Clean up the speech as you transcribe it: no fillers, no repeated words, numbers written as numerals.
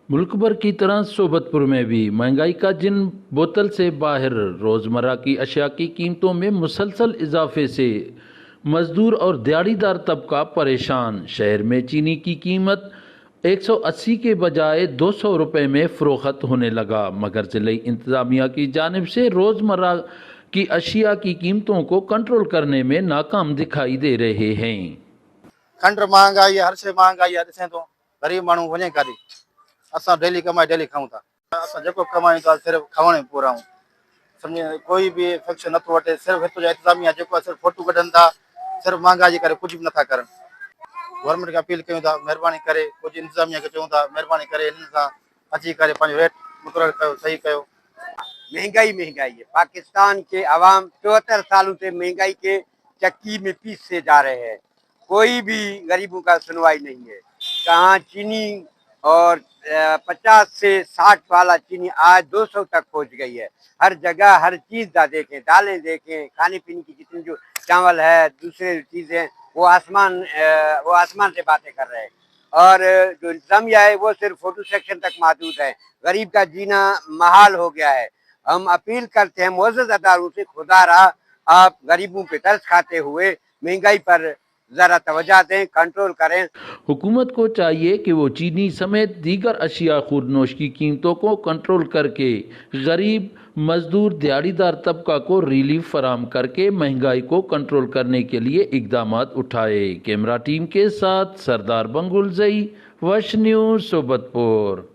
मुल्क भर की तरह सोबतपुर में भी महंगाई का जिन बोतल से बाहर रोज़मर्रा की अशिया की कीमतों में मुसलसल इजाफे से मजदूर और दिहाड़ीदार तबका परेशान। शहर में चीनी की कीमत 180 के बजाय 200 रुपये में फ़रोख्त होने लगा, मगर ज़िले इंतज़ामिया की जानिब से रोज़मर्रा की अशिया की कीमतों को कंट्रोल करने में नाकाम दिखाई दे रहे हैं। खंड महंगाई हर शइ महंगाई आहे, ॾिसें थो ग़रीब माण्हू वञे काॾे। असां डेली कमाई डेली खाऊं था। असां जेको कमायूं था सिर्फ़ु खावण में पूरा आहियूं। सम्झे कोई बि फैक्शन नथो वठे। सिर्फ़ु हितां जा इंतज़ामिया जेको आहे सिर्फ़ु फोटू कढनि था, सिर्फ़ु महांगाई जे करे कुझु बि नथा करनि। गवर्नमेंट खे अपील कयूं था, महिरबानी करे कुझु इंतज़ामिया खे चऊं था, महिरबानी करे हिननि सां अची करे पंहिंजो रेट मुक़ररु कयो, सही कयो। महंगाई महंगाई है। पाकिस्तान के अवाम 74 सालों से महंगाई के चक्की में पीसते जा रहे हैं। कोई भी गरीबों का सुनवाई नहीं है। कहाँ चीनी और 50 से 60 वाला चीनी आज 200 तक पहुंच गई है। हर जगह हर चीज का देखें, दालें देखें, खाने पीने की जितनी जो चावल है, दूसरे चीजें, वो आसमान से बातें कर रहे हैं। और जो इंतजामिया है वो सिर्फ फोटो सेक्शन तक महदूद है। गरीब का जीना महाल हो गया है। हम अपील करते हैं मुअज़्ज़ज़ अदारों से, खुदारा आप गरीबों पे तरस खाते हुए महंगाई पर ज़रा तवज्जो दें, कंट्रोल करें। हुकूमत को चाहिए कि वो चीनी समेत दीगर अशिया खुर्दनोश की कीमतों को कंट्रोल करके गरीब, मजदूर, दिहाड़ीदार तबका को रिलीफ फराम करके महंगाई को कंट्रोल करने के लिए इकदाम उठाए। कैमरा टीम के साथ सरदार बंगुल जई, वश न्यूज़, सोबतपुर।